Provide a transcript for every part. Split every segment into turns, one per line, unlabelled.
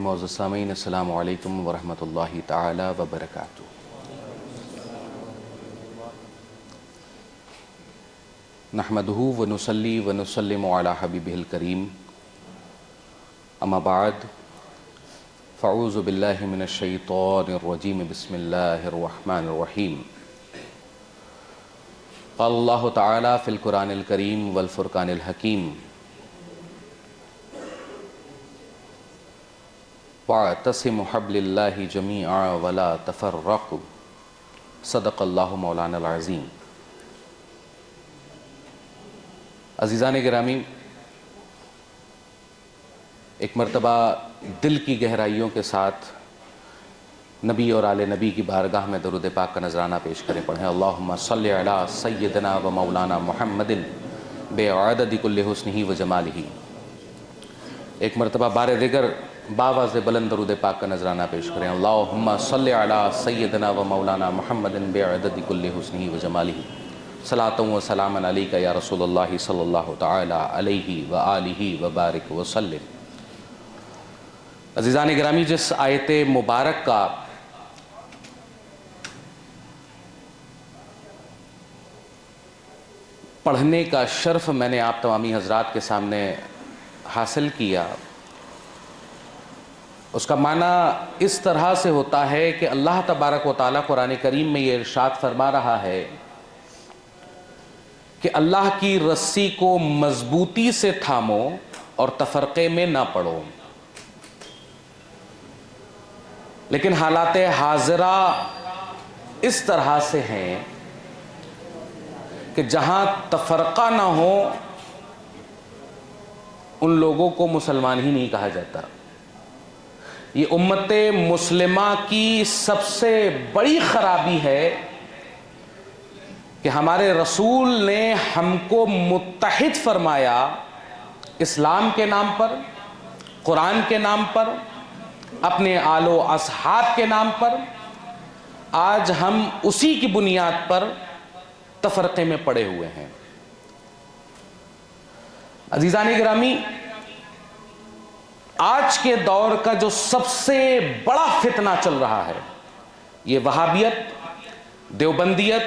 معزز سامعین، السلام علیکم ورحمۃ اللہ تعالی وبرکاتہ۔ نحمدہ ونصلی ونسلم علی حبیبہ الکریم، اما بعد فاعوذ باللہ من الشیطان الرجیم، بسم اللہ الرحمن الرحیم۔ قال اللہ تعالی فی القرآن الکریم والفرقان الحکیم، وَاعْتَصِمُوا حَبْلِ اللَّهِ جَمِيعًا وَلَا تَفَرَّقُوا، صدق اللہ مولانا العظیم۔ عزیزان گرامی، ایک مرتبہ دل کی گہرائیوں کے ساتھ نبی اور آل نبی کی بارگاہ میں درود پاک کا نذرانہ پیش کریں، پڑھیں اللہم صلی علی سیدنا و مولانا محمد بعدد کل حسنہ و جمالہ۔ ایک مرتبہ بار دیگر باواز بلند درود پاک کا نذرانہ پیش کریں، اللہم صلی علی سیدنا و مولانا محمد بعدد کل حسنہ و جمالہ، صلاۃ و سلام علیک یا رسول اللہ صلی اللہ تعالی علیہ وآلہ وبارک وسلم۔ عزیزان گرامی، جس آیت مبارک کا پڑھنے کا شرف میں نے آپ تمامی حضرات کے سامنے حاصل کیا، اس کا معنی اس طرح سے ہوتا ہے کہ اللہ تبارک و تعالیٰ قرآن کریم میں یہ ارشاد فرما رہا ہے کہ اللہ کی رسی کو مضبوطی سے تھامو اور تفرقے میں نہ پڑو۔ لیکن حالات حاضرہ اس طرح سے ہیں کہ جہاں تفرقہ نہ ہو ان لوگوں کو مسلمان ہی نہیں کہا جاتا۔ یہ امت مسلمہ کی سب سے بڑی خرابی ہے کہ ہمارے رسول نے ہم کو متحد فرمایا اسلام کے نام پر، قرآن کے نام پر، اپنے آل و اصحاب کے نام پر۔ آج ہم اسی کی بنیاد پر تفرقے میں پڑے ہوئے ہیں۔ عزیزان گرامی، آج کے دور کا جو سب سے بڑا فتنہ چل رہا ہے یہ وہابیت، دیوبندیت،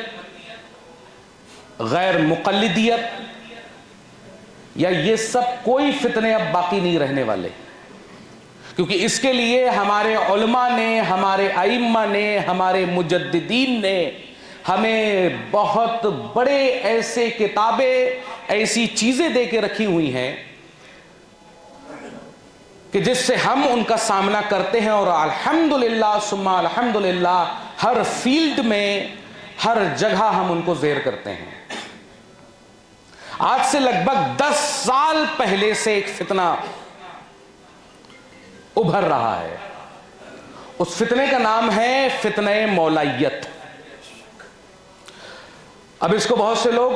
غیر مقلدیت، یا یہ سب کوئی فتنے اب باقی نہیں رہنے والے، کیونکہ اس کے لیے ہمارے علماء نے، ہمارے ائمہ نے، ہمارے مجددین نے ہمیں بہت بڑے ایسے کتابیں، ایسی چیزیں دے کے رکھی ہوئی ہیں کہ جس سے ہم ان کا سامنا کرتے ہیں، اور الحمدللہ ثم الحمدللہ ہر فیلڈ میں، ہر جگہ ہم ان کو زیر کرتے ہیں۔ آج سے لگ بھگ 10 سال پہلے سے ایک فتنہ ابھر رہا ہے، اس فتنے کا نام ہے فتنہ مولائیت۔ اب اس کو بہت سے لوگ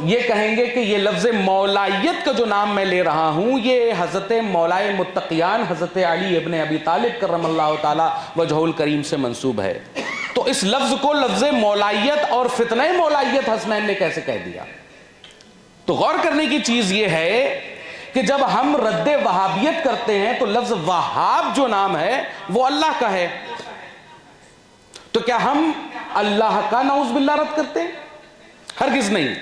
یہ کہیں گے کہ یہ لفظ مولائیت کا جو نام میں لے رہا ہوں یہ حضرت مولائے متقیان حضرت علی ابن ابی طالب کرم اللہ تعالی وجہہ الکریم سے منسوب ہے، تو اس لفظ کو لفظ مولائیت اور فتنہ مولائیت حسنین نے کیسے کہہ دیا؟ تو غور کرنے کی چیز یہ ہے کہ جب ہم رد وہابیت کرتے ہیں تو لفظ وہاب جو نام ہے وہ اللہ کا ہے، تو کیا ہم اللہ کا نعوذ باللہ رد کرتے ہیں؟ ہرگز نہیں۔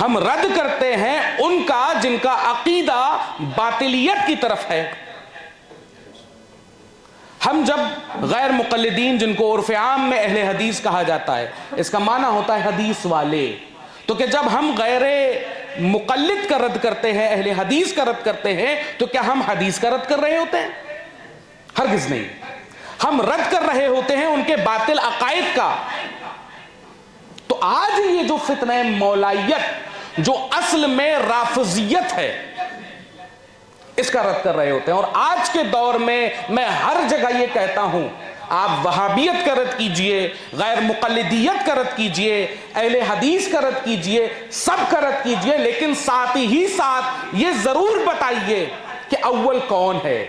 ہم رد کرتے ہیں ان کا جن کا عقیدہ باطلیت کی طرف ہے۔ ہم جب غیر مقلدین، جن کو عرف عام میں اہل حدیث کہا جاتا ہے، اس کا معنی ہوتا ہے حدیث والے، تو کہ جب ہم غیر مقلد کا رد کرتے ہیں، اہل حدیث کا رد کرتے ہیں، تو کیا ہم حدیث کا رد کر رہے ہوتے ہیں؟ ہرگز نہیں۔ ہم رد کر رہے ہوتے ہیں ان کے باطل عقائد کا۔ تو آج یہ جو فتنہ مولائیت جو اصل میں رافضیت ہے، اس کا رد کر رہے ہوتے ہیں۔ اور آج کے دور میں میں ہر جگہ یہ کہتا ہوں، آپ وہابیت کا رد کیجئے، غیر مقلدیت کا رد کیجئے، اہل حدیث کا رد کیجئے، سب کا رد کیجئے، لیکن ساتھ ہی ساتھ یہ ضرور بتائیے کہ اول کون ہے،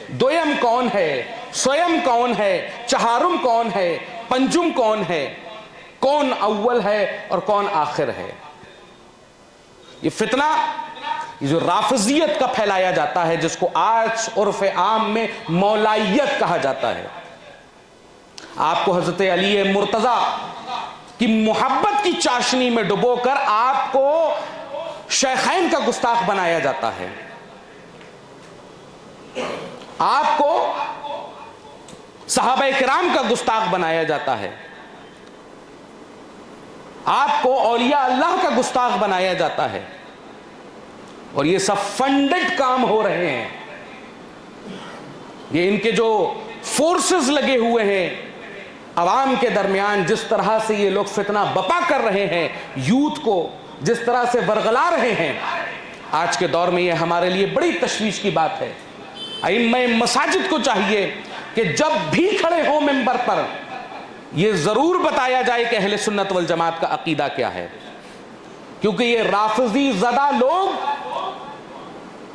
دویم کون ہے، سویم کون ہے، چہارم کون ہے، پنجم کون ہے، کون اول ہے اور کون آخر ہے۔ یہ فتنہ یہ جو رافضیت کا پھیلایا جاتا ہے، جس کو آج عرف عام میں مولائیت کہا جاتا ہے، آپ کو حضرت علی مرتضیٰ کی محبت کی چاشنی میں ڈبو کر آپ کو شیخین کا گستاخ بنایا جاتا ہے، آپ کو صحابہ کرام کا گستاخ بنایا جاتا ہے، آپ کو اولیاء اللہ کا گستاخ بنایا جاتا ہے، اور یہ سب فنڈڈ کام ہو رہے ہیں۔ یہ ان کے جو فورسز لگے ہوئے ہیں عوام کے درمیان، جس طرح سے یہ لوگ فتنہ بپا کر رہے ہیں، یوتھ کو جس طرح سے ورغلا رہے ہیں، آج کے دور میں یہ ہمارے لیے بڑی تشویش کی بات ہے۔ ائمہ مساجد کو چاہیے کہ جب بھی کھڑے ہوں ممبر پر یہ ضرور بتایا جائے کہ اہل سنت والجماعت کا عقیدہ کیا ہے، کیونکہ یہ رافضی زدہ لوگ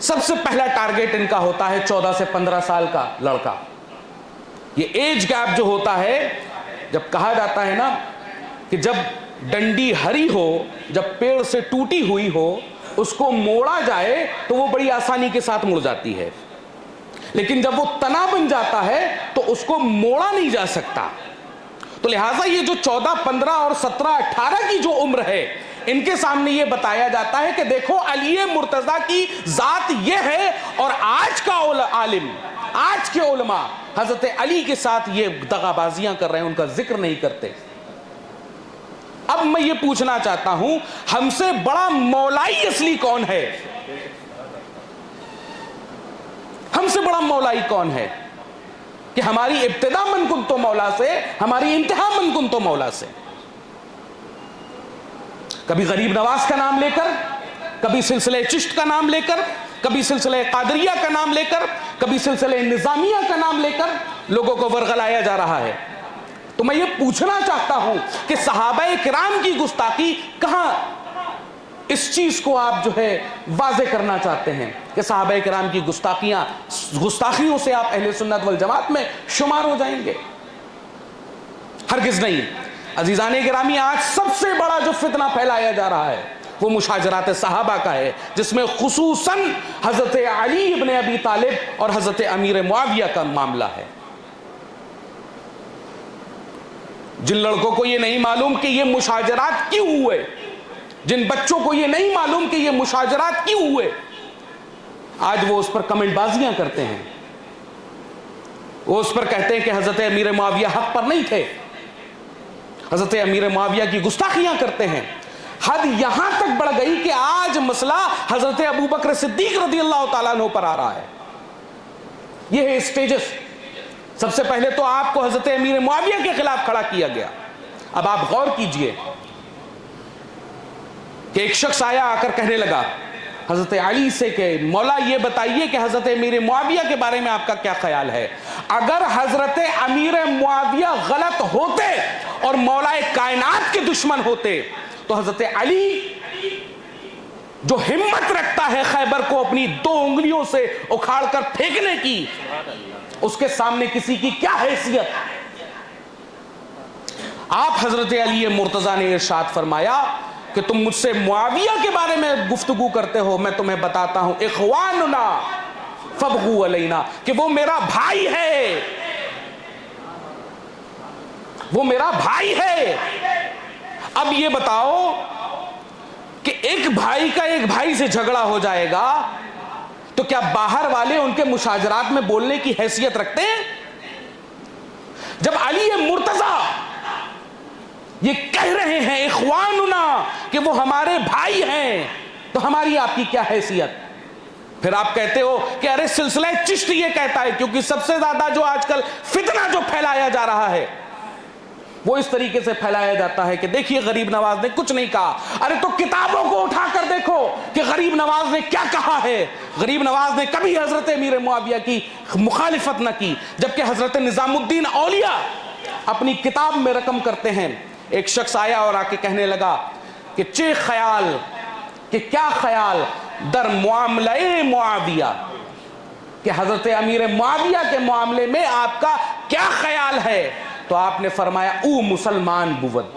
سب سے پہلا ٹارگٹ ان کا ہوتا ہے 14 سے 15 سال کا لڑکا۔ یہ ایج گیپ جو ہوتا ہے، جب کہا جاتا ہے نا کہ جب ڈنڈی ہری ہو، جب پیڑ سے ٹوٹی ہوئی ہو، اس کو موڑا جائے تو وہ بڑی آسانی کے ساتھ مڑ جاتی ہے، لیکن جب وہ تنا بن جاتا ہے تو اس کو موڑا نہیں جا سکتا۔ تو لہٰذا یہ جو 14، 15 اور 17، 18 کی جو عمر ہے، ان کے سامنے یہ بتایا جاتا ہے کہ دیکھو علی مرتضیٰ کی ذات یہ ہے، اور آج کا عالم، آج کے علماء حضرت علی کے ساتھ یہ دغا بازیاں کر رہے ہیں، ان کا ذکر نہیں کرتے۔ اب میں یہ پوچھنا چاہتا ہوں، ہم سے بڑا مولائی اصلی کون ہے؟ ہم سے بڑا مولائی کون ہے کہ ہماری ابتدا من کن تو مولا سے، ہماری انتہا من کن تو مولا سے؟ کبھی غریب نواز کا نام لے کر، کبھی سلسلہ چشت کا نام لے کر، کبھی سلسلہ قادریہ کا نام لے کر، کبھی سلسلہ نظامیہ کا نام لے کر لوگوں کو ورغلایا جا رہا ہے۔ تو میں یہ پوچھنا چاہتا ہوں کہ صحابہ کرام کی گستاخی کہاں اس چیز کو آپ جو ہے واضح کرنا چاہتے ہیں کہ صحابہ کرام کی گستاخیوں سے آپ اہل سنت والجماعت میں شمار ہو جائیں گے؟ ہرگز نہیں۔ عزیزان گرامی، آج سب سے بڑا جو فتنہ پھیلایا جا رہا ہے وہ مشاجرات صحابہ کا ہے، جس میں خصوصاً حضرت علی ابن ابی طالب اور حضرت امیر معاویہ کا معاملہ ہے۔ جن لڑکوں کو یہ نہیں معلوم کہ یہ مشاجرات کیوں ہوئے، جن بچوں کو یہ نہیں معلوم کہ یہ مشاجرات کیوں ہوئے، آج وہ اس پر کمنٹ بازیاں کرتے ہیں، وہ اس پر کہتے ہیں کہ حضرت امیر معاویہ حق پر نہیں تھے، حضرت امیر معاویہ کی گستاخیاں کرتے ہیں۔ حد یہاں تک بڑھ گئی کہ آج مسئلہ حضرت ابو بکر صدیق رضی اللہ تعالیٰ عنہ پر آ رہا ہے۔ یہ ہے سٹیجز۔ سب سے پہلے تو آپ کو حضرت امیر معاویہ کے خلاف کھڑا کیا گیا۔ اب آپ غور کیجئے کہ ایک شخص آ کر کہنے لگا حضرت علی سے کہ مولا یہ بتائیے کہ حضرت امیر معاویہ کے بارے میں آپ کا کیا خیال ہے؟ اگر حضرت امیر معاویہ غلط ہوتے اور مولا کائنات کے دشمن ہوتے تو حضرت علی جو ہمت رکھتا ہے خیبر کو اپنی 2 انگلیوں سے اکھاڑ کر پھینکنے کی، اس کے سامنے کسی کی کیا حیثیت؟ آپ حضرت علی مرتضیٰ نے ارشاد فرمایا کہ تم مجھ سے معاویہ کے بارے میں گفتگو کرتے ہو، میں تمہیں بتاتا ہوں اخواننا فابغوا علینا، کہ وہ میرا بھائی ہے، وہ میرا بھائی ہے۔ اب یہ بتاؤ کہ ایک بھائی کا ایک بھائی سے جھگڑا ہو جائے گا تو کیا باہر والے ان کے مشاجرات میں بولنے کی حیثیت رکھتے ہیں؟ جب علی مرتضیٰ یہ کہہ رہے ہیں اخواننا کہ وہ ہمارے بھائی ہیں تو ہماری آپ کی کیا حیثیت؟ پھر آپ کہتے ہو کہ ارے سلسلہ چشت یہ کہتا ہے، کیونکہ سب سے زیادہ جو آج کل فتنہ جو پھیلایا جا رہا ہے وہ اس طریقے سے پھیلایا جاتا ہے کہ دیکھیے غریب نواز نے کچھ نہیں کہا۔ ارے تو کتابوں کو اٹھا کر دیکھو کہ غریب نواز نے کیا کہا ہے۔ غریب نواز نے کبھی حضرت امیر معاویہ کی مخالفت نہ کی، جبکہ حضرت نظام الدین اولیاء اپنی کتاب میں رقم کرتے ہیں۔ ایک شخص آیا اور آ کے کہنے لگا کہ خیال کہ کیا خیال در معاملہ معاویہ، کہ حضرت امیر معاویہ کے معاملے میں آپ کا کیا خیال ہے؟ تو آپ نے فرمایا او مسلمان بود،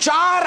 4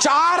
4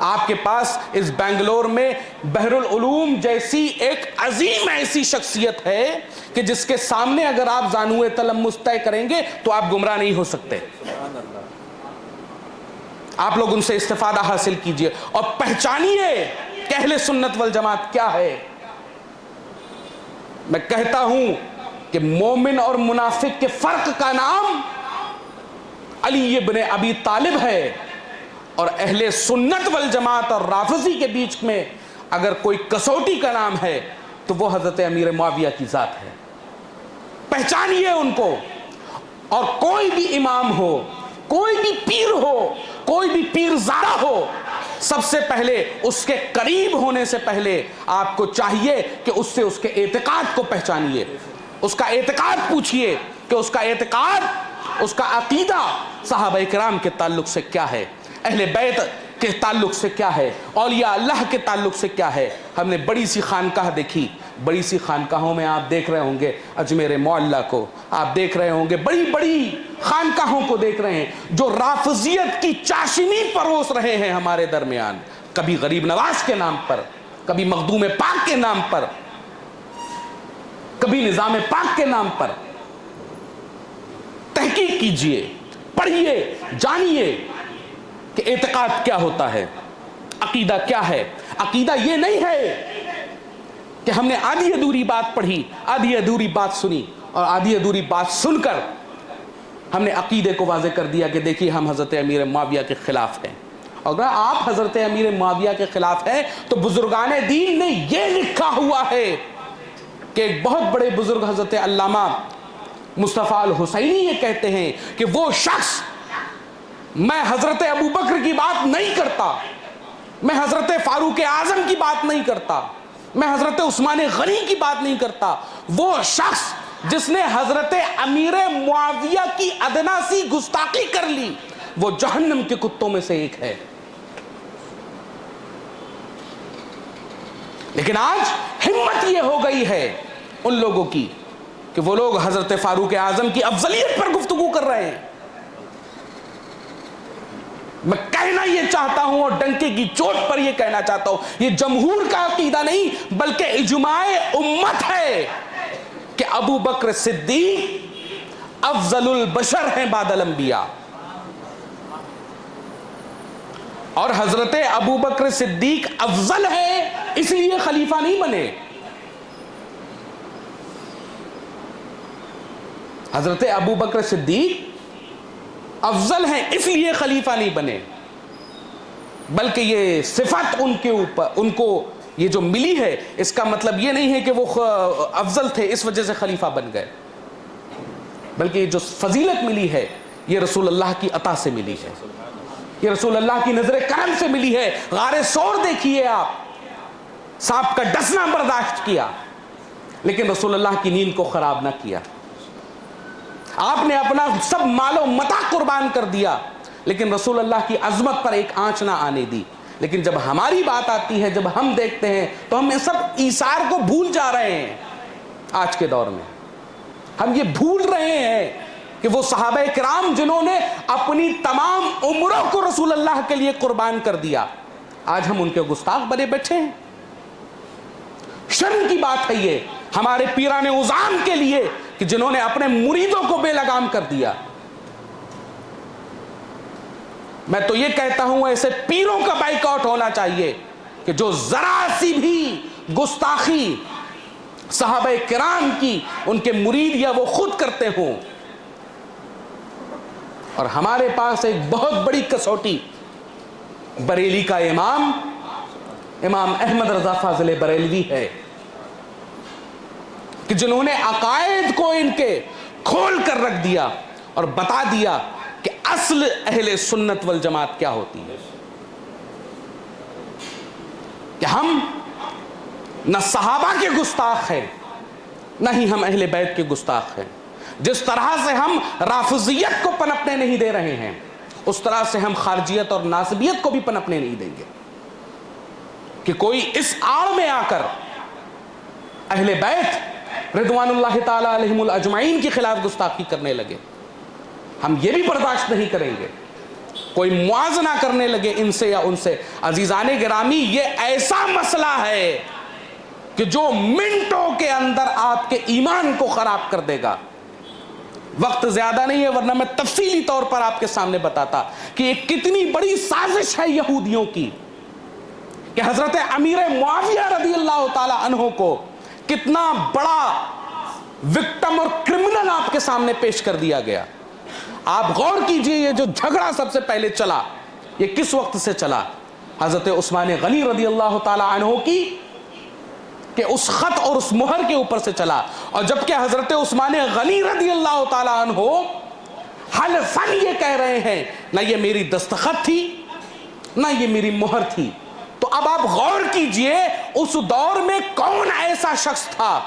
آپ کے پاس اس بنگلور میں بحر العلوم جیسی ایک عظیم ایسی شخصیت ہے کہ جس کے سامنے اگر آپ زانوئے تلمس طے کریں گے تو آپ گمراہ نہیں ہو سکتے. آپ لوگ ان سے استفادہ حاصل کیجئے اور پہچانیے کہ اہل سنت والجماعت کیا ہے. میں کہتا ہوں کہ مومن اور منافق کے فرق کا نام علی ابن ابی طالب ہے، اور اہل سنت والجماعت اور رافضی کے بیچ میں اگر کوئی کسوٹی کا نام ہے تو وہ حضرت امیر معاویہ کی ذات ہے. پہچانیے ان کو. اور کوئی بھی امام ہو، کوئی بھی پیر ہو، کوئی بھی پیر زادہ ہو، سب سے پہلے اس کے قریب ہونے سے پہلے آپ کو چاہیے کہ اس سے اس کے اعتقاد کو پہچانیے، اس کا اعتقاد پوچھئے کہ اس کا اعتقاد، اس کا عقیدہ صحابہ کرام کے تعلق سے کیا ہے، اہل بیت کے تعلق سے کیا ہے، اولیاء اللہ کے تعلق سے کیا ہے. ہم نے بڑی سی خانقاہ دیکھی، بڑی سی خانقاہوں میں آپ دیکھ رہے ہوں گے اجمیر معلّہ کو، آپ دیکھ رہے ہوں گے بڑی بڑی خانقاہوں کو دیکھ رہے ہیں جو رافضیت کی چاشنی پروس رہے ہیں ہمارے درمیان، کبھی غریب نواز کے نام پر، کبھی مخدوم پاک کے نام پر، کبھی نظام پاک کے نام پر. تحقیق کیجئے، پڑھیے، جانیے کہ اعتقاد کیا ہوتا ہے، عقیدہ کیا ہے. عقیدہ یہ نہیں ہے کہ ہم نے آدھی ادھوری بات پڑھی، آدھی ادھوری بات سنی، اور آدھی ادھوری بات سن کر ہم نے عقیدے کو واضح کر دیا کہ دیکھیے ہم حضرت امیر معاویہ کے خلاف ہیں. اگر آپ حضرت امیر معاویہ کے خلاف ہیں تو بزرگان دین نے یہ لکھا ہوا ہے کہ ایک بہت بڑے بزرگ حضرت علامہ مصطفیٰ الحسینی یہ کہتے ہیں کہ وہ شخص، میں حضرت ابو بکر کی بات نہیں کرتا، میں حضرت فاروق اعظم کی بات نہیں کرتا، میں حضرت عثمان غنی کی بات نہیں کرتا، وہ شخص جس نے حضرت امیر معاویہ کی ادنا سی گستاخی کر لی وہ جہنم کے کتوں میں سے ایک ہے. لیکن آج ہمت یہ ہو گئی ہے ان لوگوں کی کہ وہ لوگ حضرت فاروق اعظم کی افضلیت پر گفتگو کر رہے ہیں. میں کہنا یہ چاہتا ہوں اور ڈنکے کی چوٹ پر یہ کہنا چاہتا ہوں، یہ جمہور کا عقیدہ نہیں بلکہ اجماع امت ہے کہ ابو بکر صدیق افضل البشر ہیں بعد الانبیاء، اور حضرت ابو بکر صدیق افضل ہے اس لیے خلیفہ نہیں بنے. حضرت ابو بکر صدیق افضل ہیں اس لیے خلیفہ نہیں بنے، بلکہ یہ صفت ان کے اوپر، ان کو یہ جو ملی ہے، اس کا مطلب یہ نہیں ہے کہ وہ افضل تھے اس وجہ سے خلیفہ بن گئے، بلکہ یہ جو فضیلت ملی ہے یہ رسول اللہ کی عطا سے ملی ہے، یہ رسول اللہ کی نظر کرم سے ملی ہے. غار ثور دیکھیے آپ، سانپ کا ڈسنا برداشت کیا لیکن رسول اللہ کی نیند کو خراب نہ کیا. آپ نے اپنا سب مال و متاع قربان کر دیا لیکن رسول اللہ کی عظمت پر ایک آنچ نہ آنے دی. لیکن جب ہماری بات آتی ہے، جب ہم دیکھتے ہیں تو ہم سب ایثار کو بھول جا رہے ہیں. آج کے دور میں ہم یہ بھول رہے ہیں کہ وہ صحابہ کرام جنہوں نے اپنی تمام عمروں کو رسول اللہ کے لیے قربان کر دیا، آج ہم ان کے گستاخ بنے بیٹھے ہیں. شرم کی بات ہے یہ ہمارے پیران عظام کے لیے کہ جنہوں نے اپنے مریدوں کو بے لگام کر دیا. میں تو یہ کہتا ہوں ایسے پیروں کا بائیکاٹ ہونا چاہیے کہ جو ذرا سی بھی گستاخی صحابہ کرام کی ان کے مرید یا وہ خود کرتے ہوں. اور ہمارے پاس ایک بہت بڑی کسوٹی بریلی کا امام احمد رضا فاضل بریلوی ہے کہ جنہوں نے عقائد کو ان کے کھول کر رکھ دیا اور بتا دیا کہ اصل اہل سنت والجماعت کیا ہوتی ہے، کہ ہم نہ صحابہ کے گستاخ ہیں نہ ہی ہم اہل بیت کے گستاخ ہیں. جس طرح سے ہم رافضیت کو پنپنے نہیں دے رہے ہیں اس طرح سے ہم خارجیت اور ناصبیت کو بھی پنپنے نہیں دیں گے کہ کوئی اس آڑ میں آ کر اہل بیت رضوان اللہ تعالی علیہم الاجمعین کے خلاف گستاخی کرنے لگے. ہم یہ بھی برداشت نہیں کریں گے. کوئی موازنہ کرنے لگے ان سے یا ان سے. عزیزان گرامی یہ ایسا مسئلہ ہے کہ جو منٹوں کے اندر آپ کے ایمان کو خراب کر دے گا. وقت زیادہ نہیں ہے ورنہ میں تفصیلی طور پر آپ کے سامنے بتاتا کہ یہ کتنی بڑی سازش ہے یہودیوں کی کہ حضرت امیر معاویہ رضی اللہ تعالی عنہ کو کتنا بڑا وکٹم اور کرمنل آپ کے سامنے پیش کر دیا گیا. آپ غور کیجئے یہ جو جھگڑا سب سے پہلے چلا یہ کس وقت سے چلا؟ حضرت عثمان غنی رضی اللہ تعالی عنہ کی کہ اس خط اور اس مہر کے اوپر سے چلا. اور جبکہ حضرت عثمان غنی رضی اللہ تعالی عنہ حلفاً یہ کہہ رہے ہیں نہ یہ میری دستخط تھی نہ یہ میری مہر تھی. تو اب آپ غور کیجئے اس دور میں کون ایسا شخص تھا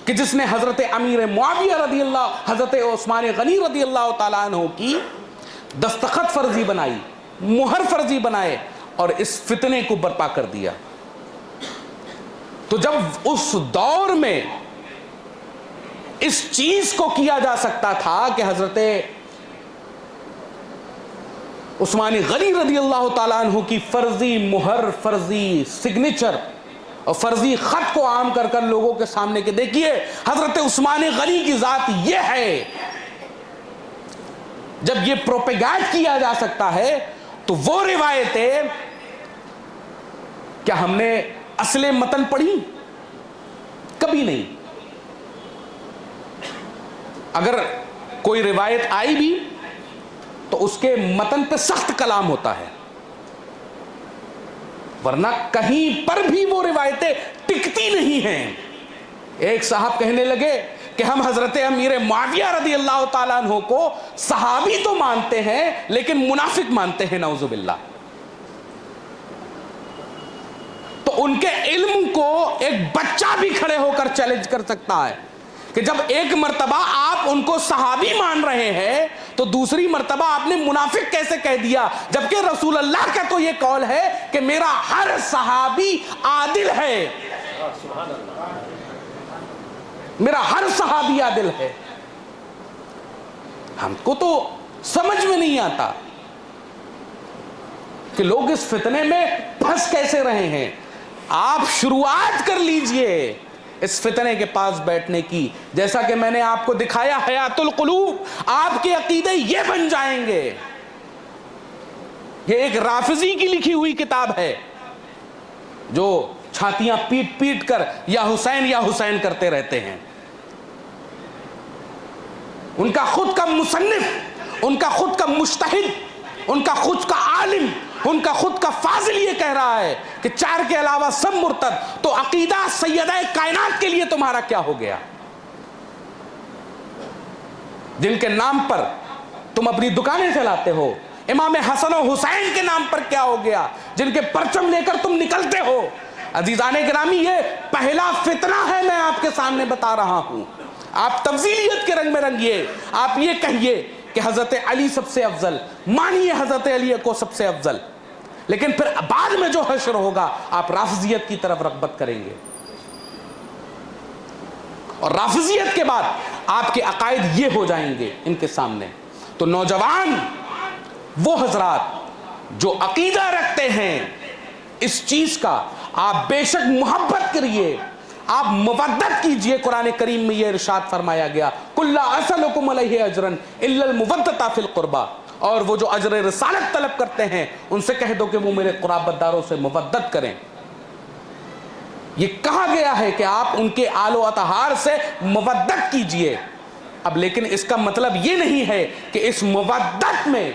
کہ جس نے حضرت امیر معاویہ رضی اللہ حضرت عثمان غنی رضی اللہ تعالی عنہ کی دستخط فرضی بنائی, مہر فرضی بنائے اور اس فتنے کو برپا کر دیا. تو جب اس دور میں اس چیز کو کیا جا سکتا تھا کہ حضرت عثمان غنی رضی اللہ تعالیٰ عنہ کی فرضی مہر, فرضی سگنیچر اور فرضی خط کو عام کر کر لوگوں کے سامنے کہ دیکھیے حضرت عثمان غنی کی ذات یہ ہے, جب یہ پروپیگیٹ کیا جا سکتا ہے تو وہ روایتیں کیا ہم نے اصل متن پڑھی؟ کبھی نہیں. اگر کوئی روایت آئی بھی تو اس کے متن پہ سخت کلام ہوتا ہے, ورنہ کہیں پر بھی وہ روایتیں ٹکتی نہیں ہیں. ایک صاحب کہنے لگے کہ ہم حضرت امیر معاویہ رضی اللہ تعالیٰ عنہ کو صحابی تو مانتے ہیں لیکن منافق مانتے ہیں, نعوذ باللہ. تو ان کے علم کو ایک بچہ بھی کھڑے ہو کر چیلنج کر سکتا ہے کہ جب ایک مرتبہ آپ ان کو صحابی مان رہے ہیں تو دوسری مرتبہ آپ نے منافق کیسے کہہ دیا, جبکہ رسول اللہ کا تو یہ قول ہے کہ میرا ہر صحابی عادل ہے, میرا ہر صحابی عادل ہے. ہم کو تو سمجھ میں نہیں آتا کہ لوگ اس فتنے میں پھنس کیسے رہے ہیں. آپ شروعات کر لیجئے اس فتنے کے پاس بیٹھنے کی, جیسا کہ میں نے آپ کو دکھایا حیات القلوب, آپ کے عقیدے یہ بن جائیں گے. یہ ایک رافضی کی لکھی ہوئی کتاب ہے جو چھاتیاں پیٹ پیٹ کر یا حسین کرتے رہتے ہیں. ان کا خود کا مصنف, ان کا خود کا مجتہد, ان کا خود کا عالم, ان کا خود کا فاضل یہ کہہ رہا ہے کہ 4 کے علاوہ سب مرتد. تو عقیدہ سیدہ کائنات کے لیے تمہارا کیا ہو گیا, جن کے نام پر تم اپنی دکانیں چلاتے ہو؟ امام حسن و حسین کے نام پر کیا ہو گیا جن کے پرچم لے کر تم نکلتے ہو؟ عزیزان گرامی یہ پہلا فتنہ ہے, میں آپ کے سامنے بتا رہا ہوں. آپ تفضیلیت کے رنگ میں رنگیے, آپ یہ کہیے کہ حضرت علی سب سے افضل, مانیے حضرت علی کو سب سے افضل, لیکن پھر بعد میں جو حشر ہوگا آپ رافضیت کی طرف رغبت کریں گے, اور رافضیت کے بعد آپ کے عقائد یہ ہو جائیں گے ان کے سامنے. تو نوجوان وہ حضرات جو عقیدہ رکھتے ہیں اس چیز کا, آپ بے شک محبت کریے, آپ مودت کیجئے. قرآن کریم میں یہ ارشاد فرمایا گیا قُلْ لَا أَسْأَلُكُمْ عَلَيْهِ أَجْرًا إِلَّا الْمُوَدَّةَ فِي الْقُرْبَى, اور وہ جو اجر رسالت طلب کرتے ہیں ان سے کہہ دو کہ وہ میرے قرابت داروں سے مودت کریں. یہ کہا گیا ہے کہ آپ ان کے آل و اطہار سے مودت کیجئے. اب لیکن اس کا مطلب یہ نہیں ہے کہ اس مودت میں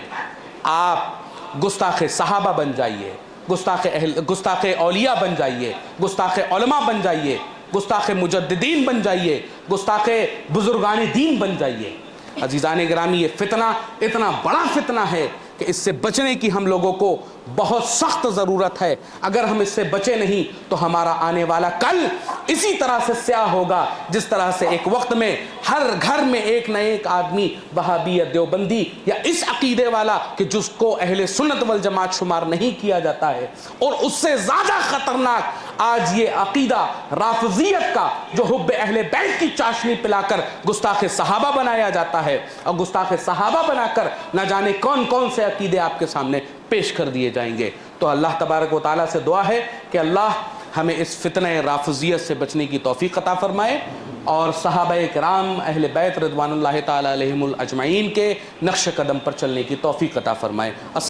آپ گستاخ صحابہ بن جائیے, گستاخ اولیاء بن جائیے, گستاخ علماء بن جائیے, گستاخ مجددین بن جائیے, گستاخ بزرگان دین بن جائیے. عزیزان گرامی یہ فتنہ اتنا بڑا فتنہ ہے کہ اس سے بچنے کی ہم لوگوں کو بہت سخت ضرورت ہے. اگر ہم اس سے بچے نہیں تو ہمارا آنے والا کل اسی طرح سے سیاہ ہوگا جس طرح سے ایک وقت میں ہر گھر میں ایک نہ ایک آدمی وہابی یا دیوبندی یا اس عقیدے والا کہ جس کو اہل سنت والجماعت شمار نہیں کیا جاتا ہے, اور اس سے زیادہ خطرناک آج یہ عقیدہ رافضیت کا جو حب اہل بیت کی چاشنی پلا کر گستاخ صحابہ بنایا جاتا ہے، اور گستاخ صحابہ بنا کر نہ جانے کون کون سے عقیدے آپ کے سامنے پیش کر دیے جائیں گے۔ تو اللہ تبارک و تعالیٰ سے دعا ہے کہ اللہ ہمیں اس فتنہ رافضیت سے بچنے کی توفیق عطا فرمائے، اور صحابہ کرام اہل بیت رضوان اللہ تعالیٰ علیہم الاجمعین کے نقش قدم پر چلنے کی توفیق عطا فرمائے۔